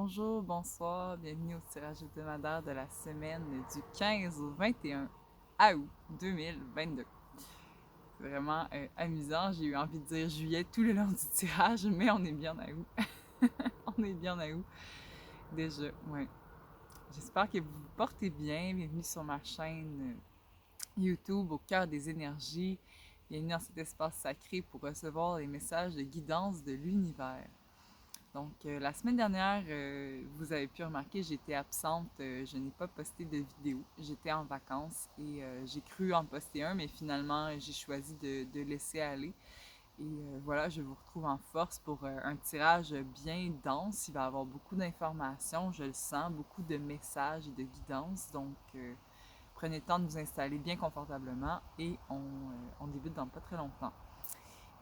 Bonjour, bonsoir, bienvenue au tirage hebdomadaire de la semaine du 15 au 21 août 2022. C'est vraiment amusant, j'ai eu envie de dire juillet tout le long du tirage, mais on est bien en août. On est bien en août déjà, ouais. J'espère que vous vous portez bien, bienvenue sur ma chaîne YouTube au cœur des énergies. Bienvenue dans cet espace sacré pour recevoir les messages de guidance de l'univers. Donc, la semaine dernière, vous avez pu remarquer, j'étais absente, je n'ai pas posté de vidéo. J'étais en vacances et j'ai cru en poster un, mais finalement, j'ai choisi de laisser aller. Et voilà, je vous retrouve en force pour un tirage bien dense. Il va y avoir beaucoup d'informations, je le sens, beaucoup de messages et de guidance. Donc, prenez le temps de vous installer bien confortablement et on débute dans pas très longtemps.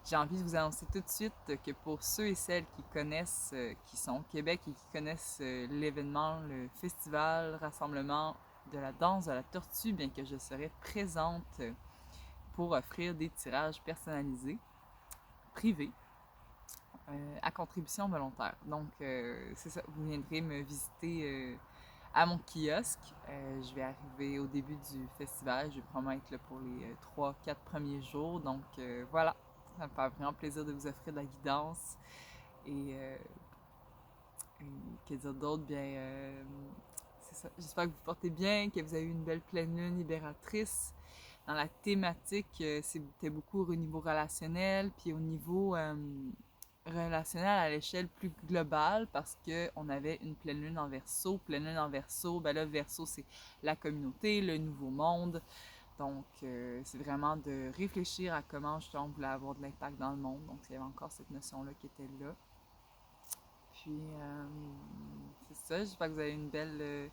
J'ai envie de vous annoncer tout de suite que pour ceux et celles qui connaissent, qui sont au Québec et qui connaissent l'événement, le festival, rassemblement de la danse de la tortue, bien que je serai présente pour offrir des tirages personnalisés, privés, à contribution volontaire. Donc, c'est ça, vous viendrez me visiter à mon kiosque. Je vais arriver au début du festival. Je vais probablement être là pour les 3-4 premiers jours. Donc, voilà, ça me fait vraiment plaisir de vous offrir de la guidance. Et que dire d'autre? Bien, c'est ça. J'espère que vous portez bien, que vous avez eu une belle pleine lune libératrice. Dans la thématique, c'était beaucoup au niveau relationnel, puis au niveau relationnel à l'échelle plus globale, parce qu'on avait une pleine lune en Verseau. Pleine lune en Verseau, ben là, Verseau, c'est la communauté, le nouveau monde. Donc, c'est vraiment de réfléchir à comment justement on voulait avoir de l'impact dans le monde. Donc, il y avait encore cette notion-là qui était là. Puis, c'est ça, j'espère que vous avez une belle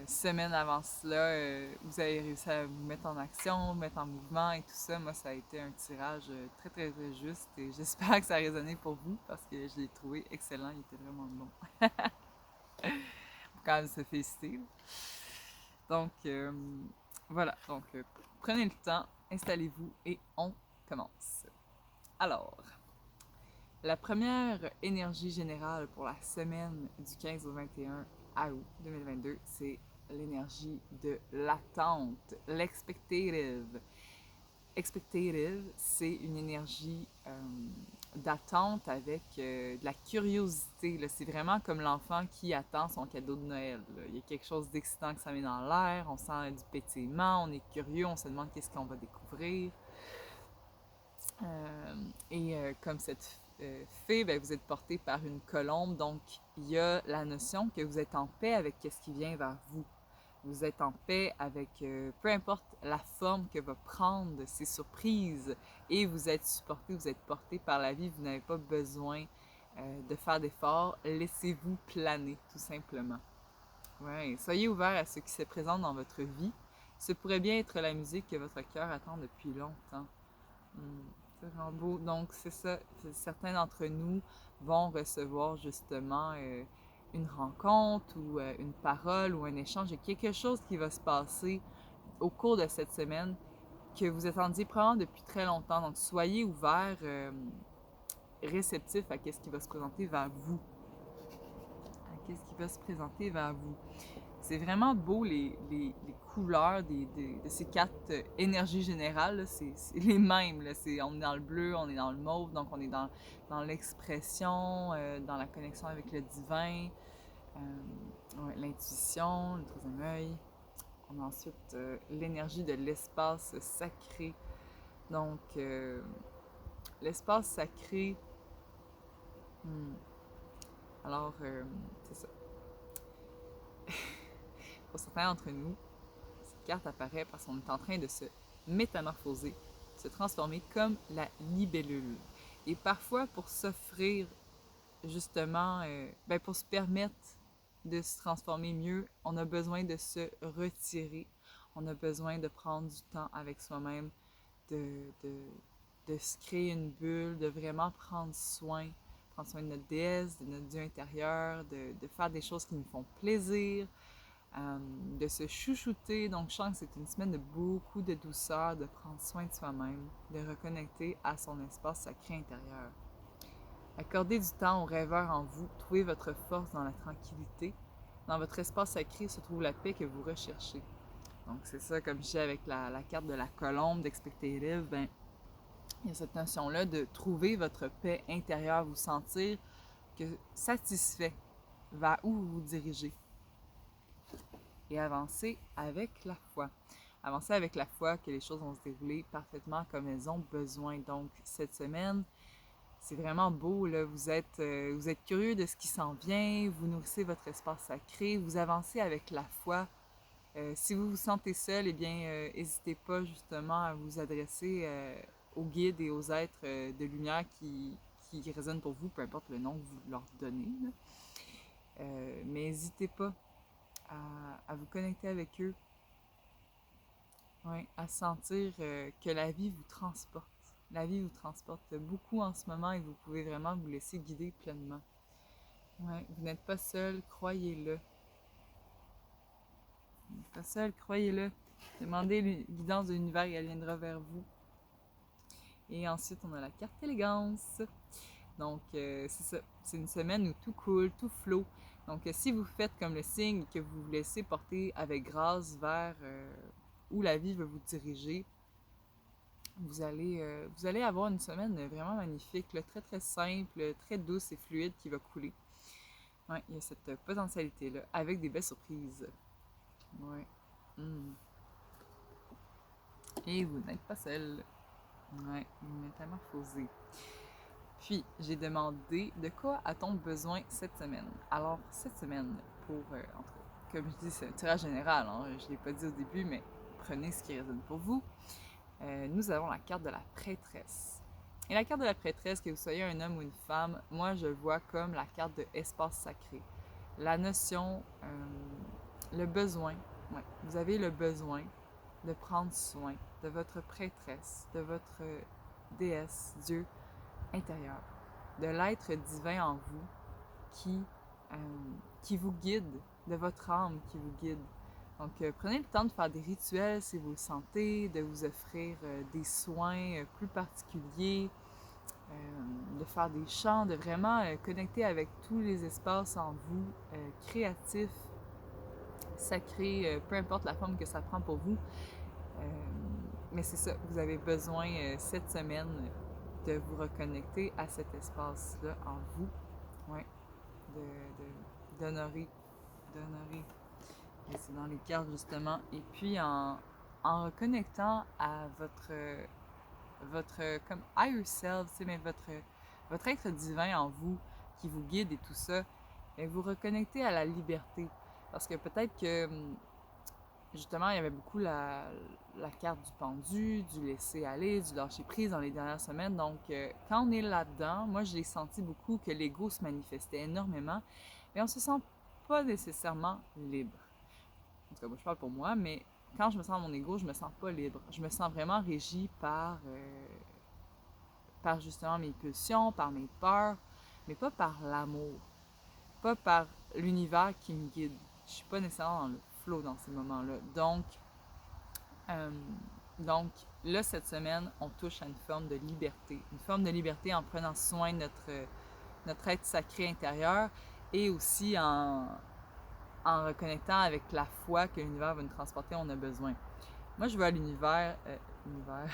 semaine avant cela. Vous avez réussi à vous mettre en action, vous mettre en mouvement et tout ça. Moi, ça a été un tirage très, très, très juste et j'espère que ça a résonné pour vous parce que je l'ai trouvé excellent. Il était vraiment bon. Faut quand même se féliciter. Donc, voilà. Donc, prenez le temps, installez-vous et on commence. Alors, la première énergie générale pour la semaine du 15 au 21 août 2022, c'est l'énergie de l'attente, l'expectative. Expectative, c'est une énergie d'attente avec de la curiosité. C'est vraiment comme l'enfant qui attend son cadeau de Noël. Là. Il y a quelque chose d'excitant qui s'en met dans l'air, on sent du pétillement, on est curieux, on se demande qu'est-ce qu'on va découvrir. Comme cette fée, ben, vous êtes porté par une colombe, donc il y a la notion que vous êtes en paix avec ce qui vient vers vous. Vous êtes en paix avec peu importe la forme que va prendre ces surprises et vous êtes supporté, vous êtes porté par la vie, vous n'avez pas besoin de faire d'efforts, laissez-vous planer tout simplement. Ouais, soyez ouvert à ce qui se présente dans votre vie. Ce pourrait bien être la musique que votre cœur attend depuis longtemps. Hmm, c'est vraiment beau. Donc, c'est ça. Certains d'entre nous vont recevoir justement une rencontre ou une parole ou un échange. Il y a quelque chose qui va se passer au cours de cette semaine que vous attendiez probablement depuis très longtemps. Donc, soyez ouverts, réceptifs à ce qui va se présenter vers vous. À ce qui va se présenter vers vous. C'est vraiment beau les couleurs de ces quatre énergies générales. C'est les mêmes. Là. On est dans le bleu, on est dans le mauve, donc on est dans l'expression, dans la connexion avec le divin, ouais, l'intuition, le troisième œil. On a ensuite l'énergie de l'espace sacré. Donc, l'espace sacré, hmm, alors, c'est ça. Pour certains d'entre nous, cette carte apparaît parce qu'on est en train de se métamorphoser, se transformer comme la libellule. Et parfois, pour s'offrir justement, pour se permettre de se transformer mieux, on a besoin de se retirer. On a besoin de prendre du temps avec soi-même, de, de, de se créer une bulle, de vraiment prendre soin de notre déesse, de notre Dieu intérieur, de faire des choses qui nous font plaisir, de se chouchouter. Donc, je sens que c'est une semaine de beaucoup de douceur, de prendre soin de soi-même, de reconnecter à son espace sacré intérieur. Accordez du temps aux rêveurs en vous. Trouvez votre force dans la tranquillité. Dans votre espace sacré se trouve la paix que vous recherchez. Donc, c'est ça, comme je dis avec la carte de la colombe d'Expectative, ben, il y a cette notion-là de trouver votre paix intérieure, vous sentir que satisfait vers où vous vous dirigez. Et avancer avec la foi. Avancer avec la foi que les choses vont se dérouler parfaitement comme elles ont besoin. Donc, cette semaine, c'est vraiment beau, là. Vous êtes curieux de ce qui s'en vient, vous nourrissez votre espace sacré, vous avancez avec la foi. Si vous vous sentez seul, eh bien, n'hésitez pas justement à vous adresser aux guides et aux êtres de lumière qui résonnent pour vous, peu importe le nom que vous leur donnez. Mais n'hésitez pas à vous connecter avec eux, ouais, à sentir que la vie vous transporte. La vie vous transporte beaucoup en ce moment et vous pouvez vraiment vous laisser guider pleinement. Ouais, vous n'êtes pas seul, croyez-le. Vous n'êtes pas seul, croyez-le. Demandez la guidance de l'univers et elle viendra vers vous. Et ensuite, on a la carte élégance. Donc, c'est ça. C'est une semaine où tout coule, tout flot. Donc, si vous faites comme le signe que vous vous laissez porter avec grâce vers où la vie veut vous diriger, vous allez avoir une semaine vraiment magnifique, là, très très simple, très douce et fluide qui va couler. Ouais, il y a cette potentialité-là, avec des belles surprises. Ouais. Mm. Et vous n'êtes pas seul. Ouais, vous métamorphosez. Puis, j'ai demandé de quoi a-t-on besoin cette semaine? Alors, cette semaine, comme je dis, c'est un tirage général, hein, je ne l'ai pas dit au début, mais prenez ce qui résonne pour vous. Nous avons la carte de la prêtresse. Et la carte de la prêtresse, que vous soyez un homme ou une femme, moi je vois comme la carte de espace sacré. La notion, le besoin, ouais, vous avez le besoin de prendre soin de votre prêtresse, de votre déesse, Dieu intérieur, de l'être divin en vous qui vous guide, de votre âme qui vous guide. Donc, prenez le temps de faire des rituels si vous le sentez, de vous offrir des soins plus particuliers, de faire des chants, de vraiment connecter avec tous les espaces en vous, créatifs, sacrés, peu importe la forme que ça prend pour vous. Mais c'est ça, vous avez besoin cette semaine de vous reconnecter à cet espace-là en vous, ouais, d'honorer. Et c'est dans les cartes justement. Et puis en reconnectant à votre comme higher self, mais votre être divin en vous qui vous guide et tout ça, et vous reconnectez à la liberté. Parce que peut-être que justement, il y avait beaucoup la carte du pendu, du laisser aller, du lâcher prise dans les dernières semaines. Donc, quand on est là-dedans, moi, j'ai senti beaucoup que l'ego se manifestait énormément, mais on se sent pas nécessairement libre. En tout cas, moi, je parle pour moi, mais quand je me sens dans mon ego, je me sens pas libre. Je me sens vraiment régie par justement mes pulsions, par mes peurs, mais pas par l'amour, pas par l'univers qui me guide. Je suis pas nécessairement dans le flow dans ces moments-là. Donc là, cette semaine, on touche à une forme de liberté. Une forme de liberté en prenant soin de notre être sacré intérieur et aussi en reconnectant avec la foi que l'univers va nous transporter, on a besoin. Moi, je vois l'univers... l'univers...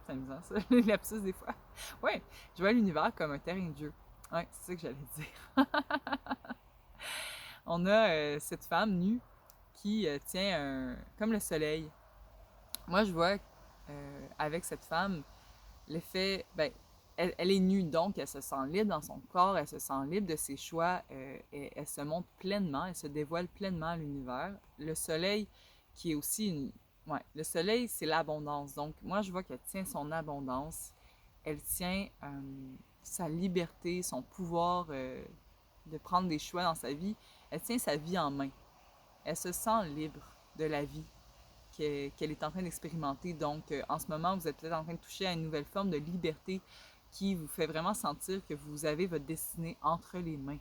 c'est amusant, ça, les lapsus des fois. Ouais, je vois l'univers comme un terrain de jeu. Ouais, c'est ça que j'allais dire. On a cette femme nue qui tient comme le soleil. Moi, je vois avec cette femme l'effet... Ben, elle est nue, donc elle se sent libre dans son corps, elle se sent libre de ses choix, elle se montre pleinement, elle se dévoile pleinement à l'univers. Le soleil, qui est aussi une... Ouais, le soleil, c'est l'abondance. Donc, moi, je vois qu'elle tient son abondance, elle tient sa liberté, son pouvoir de prendre des choix dans sa vie. Elle tient sa vie en main. Elle se sent libre de la vie qu'elle est en train d'expérimenter. Donc, en ce moment, vous êtes peut-être en train de toucher à une nouvelle forme de liberté qui vous fait vraiment sentir que vous avez votre destinée entre les mains.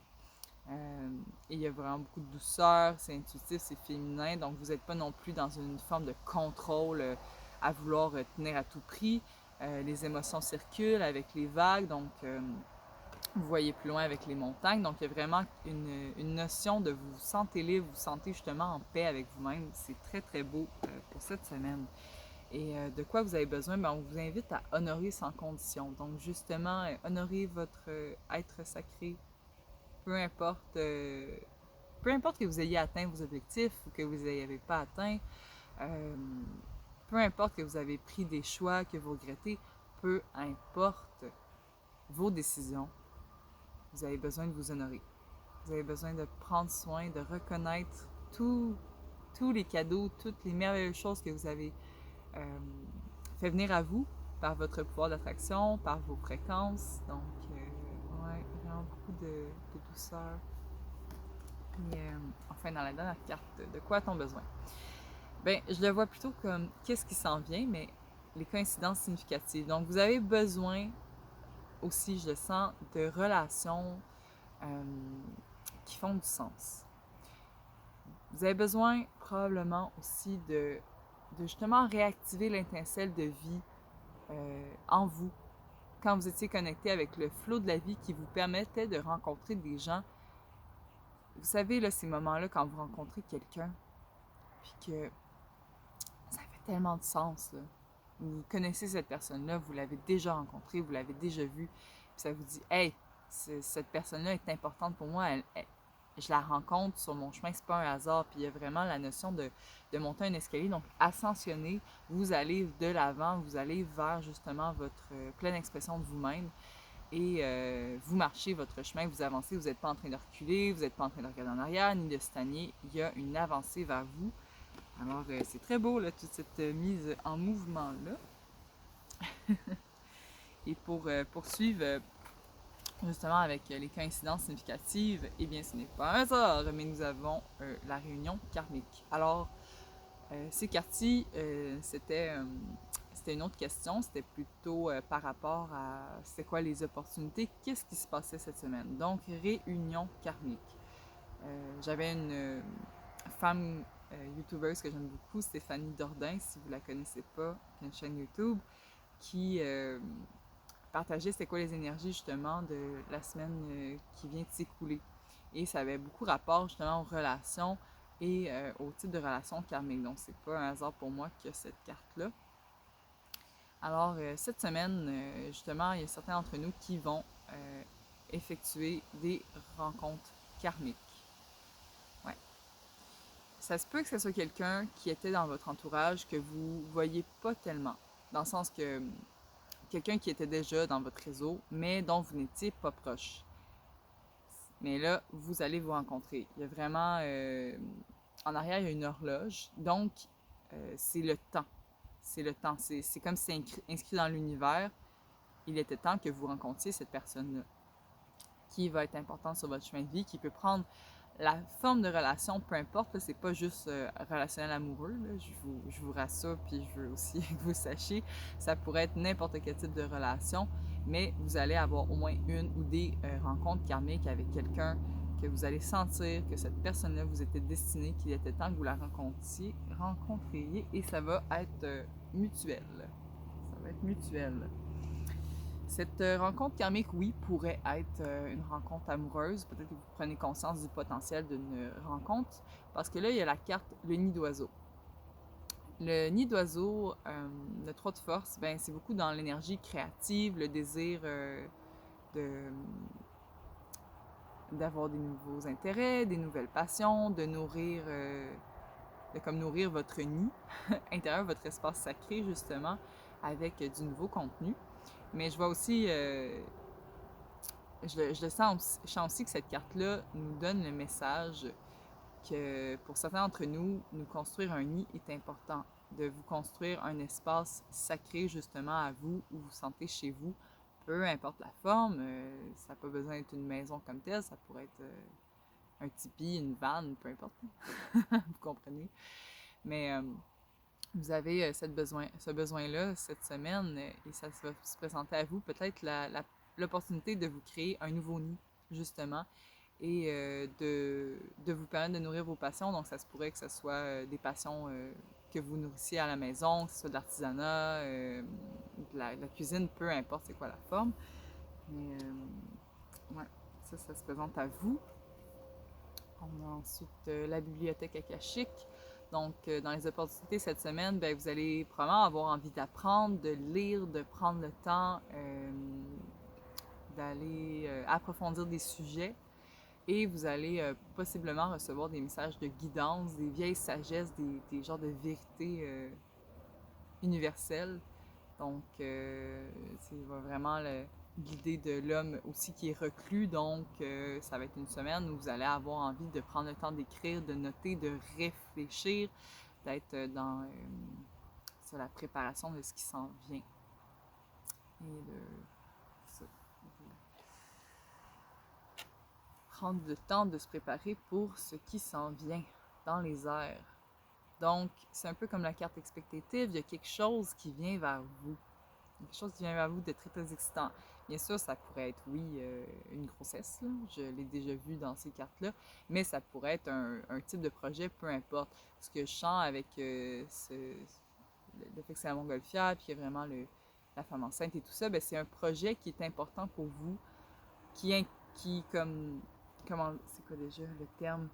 Et il y a vraiment beaucoup de douceur, c'est intuitif, c'est féminin, donc vous n'êtes pas non plus dans une forme de contrôle à vouloir tenir à tout prix. Les émotions circulent avec les vagues, donc Vous voyez plus loin avec les montagnes. Donc, il y a vraiment une notion de vous sentez libre, vous sentez justement en paix avec vous-même. C'est très, très beau pour cette semaine. Et de quoi vous avez besoin? Bien, on vous invite à honorer sans condition. Donc, justement, honorer votre être sacré, peu importe, peu importe que vous ayez atteint vos objectifs ou que vous n'ayez pas atteint, euh, peu importe que vous avez pris des choix que vous regrettez, peu importe vos décisions, vous avez besoin de vous honorer. Vous avez besoin de prendre soin, de reconnaître tous les cadeaux, toutes les merveilleuses choses que vous avez fait venir à vous par votre pouvoir d'attraction, par vos fréquences. Donc, ouais, vraiment beaucoup de douceur. Et enfin, dans la dernière carte, de quoi a-t-on besoin? Bien, je le vois plutôt comme qu'est-ce qui s'en vient, mais les coïncidences significatives. Donc, vous avez besoin aussi, je le sens, de relations euh, qui font du sens. Vous avez besoin probablement aussi de justement réactiver l'étincelle de vie en vous quand vous étiez connecté avec le flot de la vie qui vous permettait de rencontrer des gens. Vous savez, là, ces moments-là, quand vous rencontrez quelqu'un, puis que ça fait tellement de sens, là. Vous connaissez cette personne-là, vous l'avez déjà rencontrée, vous l'avez déjà vue, puis ça vous dit, hey, cette personne-là est importante pour moi, je la rencontre sur mon chemin, c'est pas un hasard. Puis il y a vraiment la notion de monter un escalier, donc ascensionner, vous allez de l'avant, vous allez vers justement votre pleine expression de vous-même et vous marchez votre chemin, vous avancez, vous n'êtes pas en train de reculer, vous n'êtes pas en train de regarder en arrière, ni de stagner, il y a une avancée vers vous. Alors c'est très beau, là, toute cette mise en mouvement-là. Et pour poursuivre justement avec les coïncidences significatives, eh bien ce n'est pas un hasard, mais nous avons la réunion karmique. Alors, ces quartiers, c'était une autre question, c'était plutôt par rapport à c'est quoi les opportunités, qu'est-ce qui se passait cette semaine. Donc, réunion karmique. J'avais une femme youtubeuse que j'aime beaucoup, Stéphanie Dordain, si vous la connaissez pas, qui a une chaîne YouTube, qui partager c'était quoi les énergies justement de la semaine qui vient de s'écouler. Et ça avait beaucoup rapport justement aux relations et au type de relations karmiques. Donc c'est pas un hasard pour moi qu'il y a cette carte-là. Alors cette semaine, justement, il y a certains d'entre nous qui vont effectuer des rencontres karmiques. Ouais. Ça se peut que ce soit quelqu'un qui était dans votre entourage que vous voyez pas tellement. Dans le sens que quelqu'un qui était déjà dans votre réseau, mais dont vous n'étiez pas proche. Mais là, vous allez vous rencontrer. Il y a vraiment... en arrière, il y a une horloge. Donc, c'est le temps. C'est le temps. C'est comme si c'est inscrit dans l'univers. Il était temps que vous rencontriez cette personne-là qui va être importante sur votre chemin de vie, qui peut prendre la forme de relation, peu importe, c'est pas juste relationnel amoureux, là, je vous rassure, puis je veux aussi que vous sachiez, ça pourrait être n'importe quel type de relation, mais vous allez avoir au moins une ou des rencontres karmiques avec quelqu'un que vous allez sentir que cette personne-là vous était destinée, qu'il était temps que vous la rencontriez, et ça va être mutuel. Ça va être mutuel. Cette rencontre karmique, oui, pourrait être une rencontre amoureuse. Peut-être que vous prenez conscience du potentiel d'une rencontre. Parce que là, il y a la carte le nid d'oiseau. Le nid d'oiseau, le 3 de force, ben, c'est beaucoup dans l'énergie créative, le désir de, d'avoir des nouveaux intérêts, des nouvelles passions, de nourrir, de comme nourrir votre nid intérieur, votre espace sacré, justement, avec du nouveau contenu. Mais je vois aussi je sens aussi que cette carte-là nous donne le message que pour certains d'entre nous, nous construire un nid est important. De vous construire un espace sacré justement à vous, où vous vous sentez chez vous, peu importe la forme. Ça n'a pas besoin d'être une maison comme telle, ça pourrait être un tipi, une vanne, peu importe. Vous comprenez? Mais vous avez ce besoin-là cette semaine et ça va se présenter à vous peut-être l'opportunité de vous créer un nouveau nid, justement, et de vous permettre de nourrir vos passions. Donc, ça se pourrait que ce soit des passions que vous nourrissiez à la maison, que ce soit de l'artisanat, de la cuisine, peu importe c'est quoi la forme. Mais Ouais, ça se présente à vous. On a ensuite la bibliothèque akashique. Donc, dans les opportunités cette semaine, ben, vous allez probablement avoir envie d'apprendre, de lire, de prendre le temps d'aller approfondir des sujets. Et vous allez possiblement recevoir des messages de guidance, des vieilles sagesses, des genres de vérités universelles. Donc, c'est vraiment l'idée de l'homme aussi qui est reclus. Donc, ça va être une semaine où vous allez avoir envie de prendre le temps d'écrire, de noter, de réfléchir, d'être sur la préparation de ce qui s'en vient. Et de prendre le temps de se préparer pour ce qui s'en vient dans les airs. Donc, c'est un peu comme la carte expectative, il y a quelque chose qui vient vers vous. Quelque chose qui vient vers vous de très, très excitant. Bien sûr, ça pourrait être, oui, une grossesse, là. Je l'ai déjà vu dans ces cartes-là, mais ça pourrait être un type de projet, peu importe. Ce que je sens avec le fait que c'est la montgolfière, puis qu'il y a vraiment la femme enceinte et tout ça, ben, c'est un projet qui est important pour vous, qui comment, c'est quoi déjà le terme?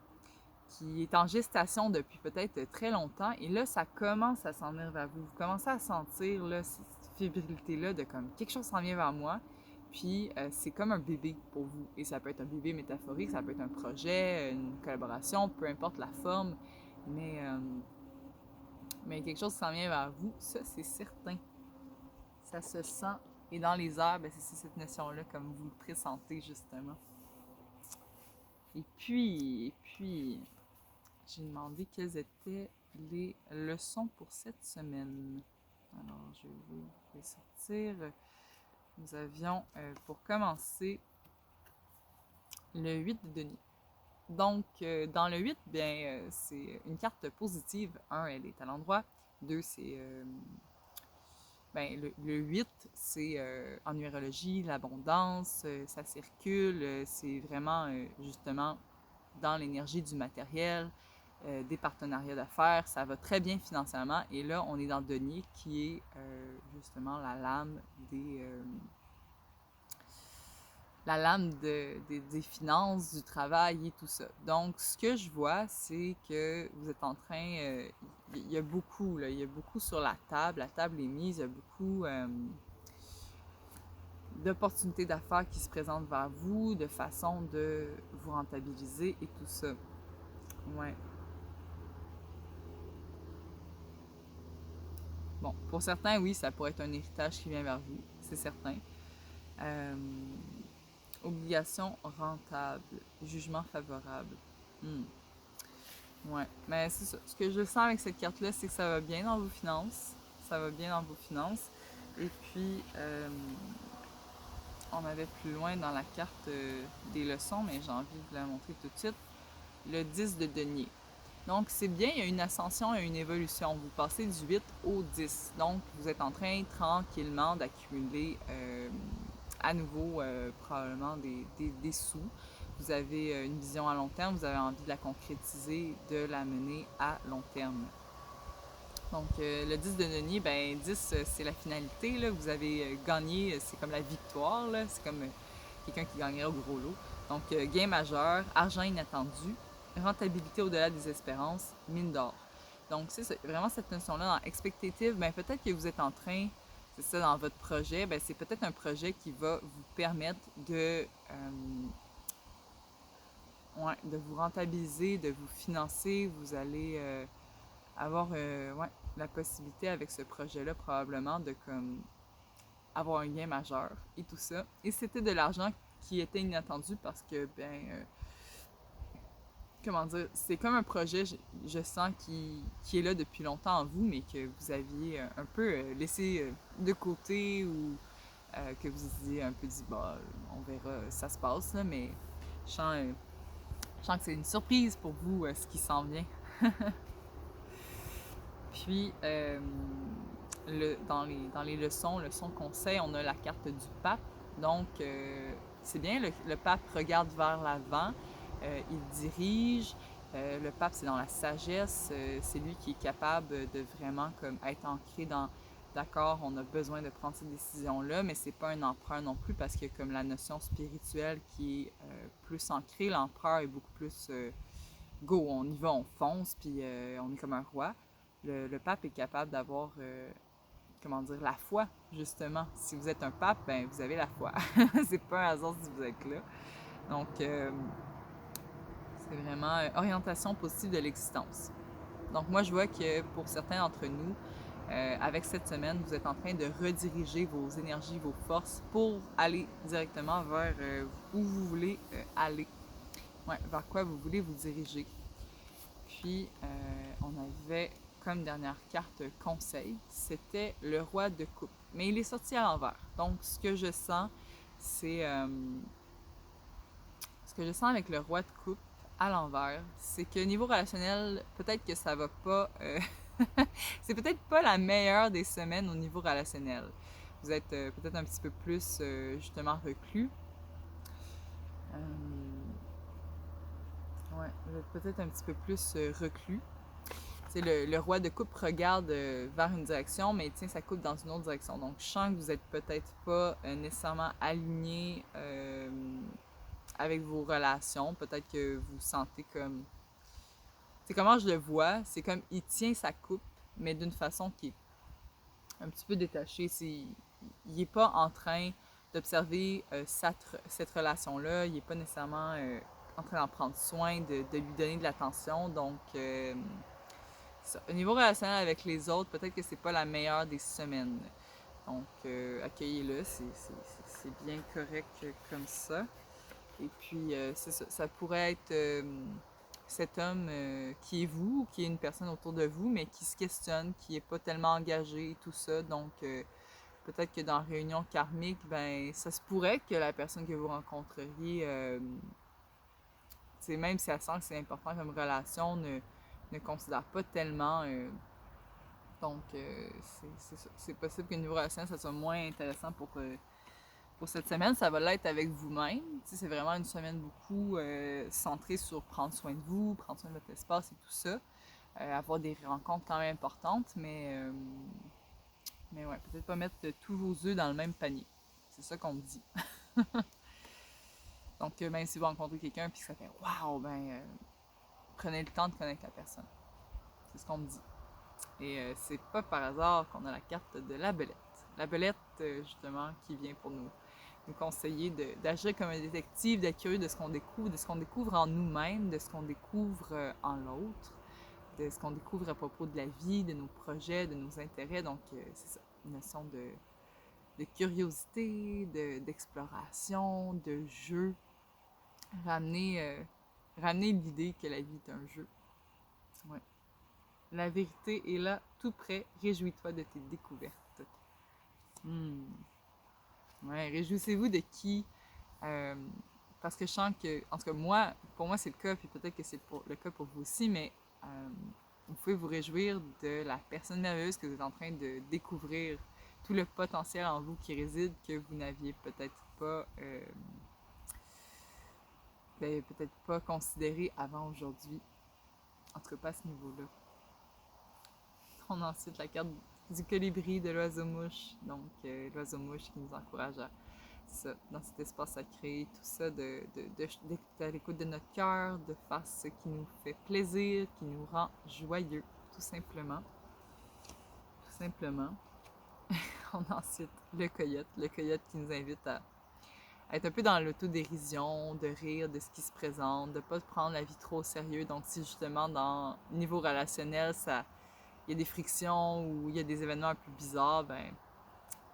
Qui est en gestation depuis peut-être très longtemps. Et là, ça commence à s'en venir vers vous. Vous commencez à sentir là, cette fébrilité-là de comme quelque chose s'en vient vers moi. Puis c'est comme un bébé pour vous. Et ça peut être un bébé métaphorique, ça peut être un projet, une collaboration, peu importe la forme. Mais, euh, mais quelque chose qui s'en vient vers vous, ça c'est certain. Ça se sent. Et dans les airs, ben, c'est cette notion-là comme vous le pressentez justement. Et puis, j'ai demandé quelles étaient les leçons pour cette semaine. Alors, je vais les sortir. Nous avions, pour commencer, le 8 de denier. Donc, dans le 8, bien, c'est une carte positive. 1, elle est à l'endroit. 2, c'est... ben, le 8, c'est en numérologie, l'abondance, ça circule, c'est vraiment, justement, dans l'énergie du matériel, des partenariats d'affaires, ça va très bien financièrement. Et là, on est dans le denier qui est justement la lame des finances, du travail et tout ça. Donc, ce que je vois, c'est que vous êtes en train... il y a beaucoup, là, il y a beaucoup sur la table. La table est mise, il y a beaucoup d'opportunités d'affaires qui se présentent vers vous, de façon de vous rentabiliser et tout ça. Ouais. Bon, pour certains, oui, ça pourrait être un héritage qui vient vers vous, c'est certain. Euh, Obligation rentable, jugement favorable. Hmm. Ouais, mais c'est ça. Ce que je sens avec cette carte-là, c'est que ça va bien dans vos finances. Ça va bien dans vos finances. Et puis, on avait plus loin dans la carte des leçons, mais j'ai envie de vous la montrer tout de suite. Le 10 de denier. Donc, c'est bien, il y a une ascension et une évolution. Vous passez du 8 au 10. Donc, vous êtes en train tranquillement d'accumuler à nouveau probablement des sous. Vous avez une vision à long terme, vous avez envie de la concrétiser, de la mener à long terme. Donc, le 10 de denier, ben 10, c'est la finalité. Là. Vous avez gagné, c'est comme la victoire. Là. C'est comme quelqu'un qui gagnerait au gros lot. Donc, gain majeur, argent inattendu, rentabilité au-delà des espérances, mine d'or. Donc, c'est vraiment cette notion-là dans expectative. Ben, peut-être que vous êtes en train, c'est ça, dans votre projet, ben, c'est peut-être un projet qui va vous permettre de vous rentabiliser, de vous financer. Vous allez avoir la possibilité avec ce projet-là probablement de comme avoir un gain majeur et tout ça. Et c'était de l'argent qui était inattendu parce que, comment dire, c'est comme un projet, je sens, qui est là depuis longtemps en vous, mais que vous aviez un peu laissé de côté ou que vous étiez un peu dit, bah, on verra, ça se passe, là, mais je sens que c'est une surprise pour vous, ce qui s'en vient. Puis, dans les leçons conseil, on a la carte du pape. Donc, c'est bien, le pape regarde vers l'avant, il dirige. Le pape, c'est dans la sagesse. C'est lui qui est capable de vraiment comme, être ancré dans d'accord, on a besoin de prendre ces décisions-là, mais c'est pas un empereur non plus parce que comme la notion spirituelle qui est plus ancrée, l'empereur est beaucoup plus go, on y va, on fonce, puis on est comme un roi. Le pape est capable d'avoir, comment dire, la foi, justement. Si vous êtes un pape, ben vous avez la foi. C'est pas un hasard si vous êtes là. Donc, c'est vraiment orientation positive de l'existence. Donc, moi, je vois que pour certains d'entre nous, avec cette semaine, vous êtes en train de rediriger vos énergies, vos forces pour aller directement vers où vous voulez aller. Ouais, vers quoi vous voulez vous diriger. Puis, on avait comme dernière carte conseil, c'était le roi de coupe. Mais il est sorti à l'envers. Donc, ce que je sens, c'est... ce que je sens avec le roi de coupe à l'envers, c'est que niveau relationnel, peut-être que ça va pas... c'est peut-être pas la meilleure des semaines au niveau relationnel. Vous êtes peut-être un petit peu plus, justement, reclus. Ouais, vous êtes peut-être un petit peu plus reclus. Le roi de coupe regarde vers une direction, mais tient sa coupe dans une autre direction. Donc, je sens que vous n'êtes peut-être pas nécessairement aligné avec vos relations. Peut-être que vous sentez comme... C'est comment je le vois, c'est comme il tient sa coupe, mais d'une façon qui est un petit peu détachée. Il n'est pas en train d'observer cette relation-là. Il n'est pas nécessairement en train d'en prendre soin, de lui donner de l'attention. Donc, au niveau relationnel avec les autres, peut-être que c'est pas la meilleure des semaines. Donc, accueillez-le, c'est bien correct comme ça. Et puis, c'est ça, ça pourrait être cet homme qui est vous, ou qui est une personne autour de vous, mais qui se questionne, qui n'est pas tellement engagé et tout ça. Donc, peut-être que dans réunion karmique, ben, ça se pourrait que la personne que vous rencontreriez, même si elle sent que c'est important comme relation, ne considère pas tellement. Donc, c'est possible que niveau relationnel, ça soit moins intéressant pour cette semaine. Ça va l'être avec vous-même. C'est vraiment une semaine beaucoup centrée sur prendre soin de vous, prendre soin de votre espace et tout ça. Avoir des rencontres quand même importantes, mais ouais, peut-être pas mettre tous vos œufs dans le même panier. C'est ça qu'on me dit. Donc, même si vous rencontrez quelqu'un et que ça fait waouh, ben, prenez le temps de connaître la personne. C'est ce qu'on me dit. Et c'est pas par hasard qu'on a la carte de la belette. La belette, justement, qui vient pour nous conseiller d'agir comme un détective, d'être curieux de ce qu'on découvre en nous-mêmes, de ce qu'on découvre en l'autre, de ce qu'on découvre à propos de la vie, de nos projets, de nos intérêts. Donc, c'est ça, une notion de curiosité, d'exploration, de jeu. Ramener l'idée que la vie est un jeu. Ouais. La vérité est là, tout près. Réjouis-toi de tes découvertes. Ouais, réjouissez-vous de qui. Parce que je sens que, en tout cas, pour moi, c'est le cas, puis peut-être que c'est le cas pour vous aussi, mais vous pouvez vous réjouir de la personne merveilleuse que vous êtes en train de découvrir, tout le potentiel en vous qui réside que vous n'aviez peut-être pas considéré avant aujourd'hui. En tout cas, pas à ce niveau-là. On a ensuite la carte du colibri de l'oiseau-mouche. Donc, l'oiseau-mouche qui nous encourage à ça, dans cet espace sacré, tout ça, d'être à l'écoute de notre cœur, de faire ce qui nous fait plaisir, qui nous rend joyeux, tout simplement. Tout simplement. On a ensuite le coyote qui nous invite à être un peu dans l'autodérision, de rire de ce qui se présente, de ne pas prendre la vie trop au sérieux. Donc, si justement, dans le niveau relationnel, il y a des frictions ou il y a des événements un peu bizarres, ben,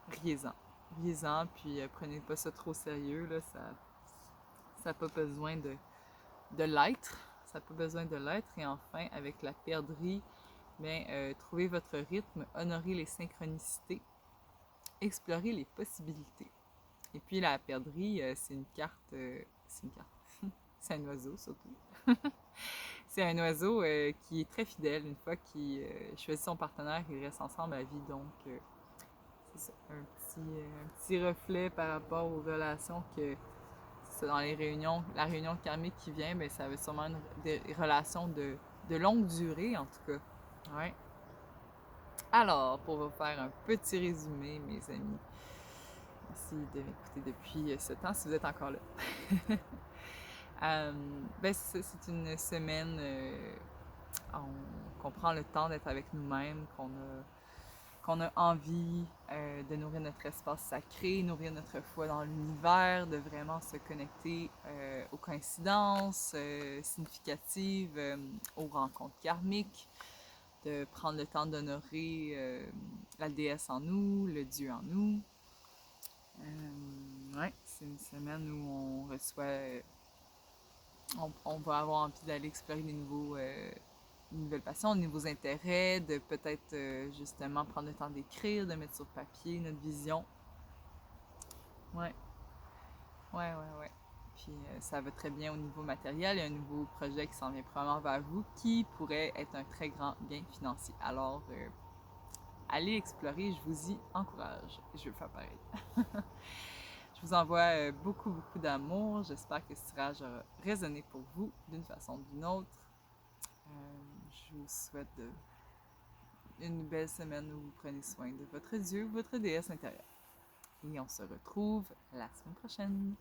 riez-en. Riez-en, puis prenez pas ça trop au sérieux, là, ça n'a pas besoin de l'être. Ça n'a pas besoin de l'être. Et enfin, avec la perdrix, bien, trouvez votre rythme, honorez les synchronicités, explorez les possibilités. Et puis la perdrix, c'est une carte. C'est un oiseau surtout. C'est un oiseau qui est très fidèle. Une fois qu'il choisit son partenaire, ils restent ensemble à vie. Donc, c'est ça, un petit reflet par rapport aux relations que c'est dans les réunions. La réunion karmique qui vient, bien, ça va sûrement des relations de longue durée, en tout cas. Ouais. Alors, pour vous faire un petit résumé, mes amis, merci de m'écouter depuis ce temps si vous êtes encore là. Ben, c'est une semaine qu'on prend le temps d'être avec nous-mêmes, qu'on a envie de nourrir notre espace sacré, nourrir notre foi dans l'univers, de vraiment se connecter aux coïncidences significatives, aux rencontres karmiques, de prendre le temps d'honorer la déesse en nous, le Dieu en nous. Ouais, c'est une semaine où on reçoit, on va avoir envie d'aller explorer de nouvelles passions, de nouveaux intérêts, de peut-être justement prendre le temps d'écrire, de mettre sur papier notre vision. Ouais, ouais. Puis ça va très bien au niveau matériel. Il y a un nouveau projet qui s'en vient probablement vers vous qui pourrait être un très grand gain financier. Alors, allez explorer, je vous y encourage. Je vais faire pareil. Je vous envoie beaucoup d'amour. J'espère que ce tirage aura résonné pour vous d'une façon ou d'une autre. Je vous souhaite une belle semaine où vous prenez soin de votre Dieu, votre déesse intérieure. Et on se retrouve la semaine prochaine.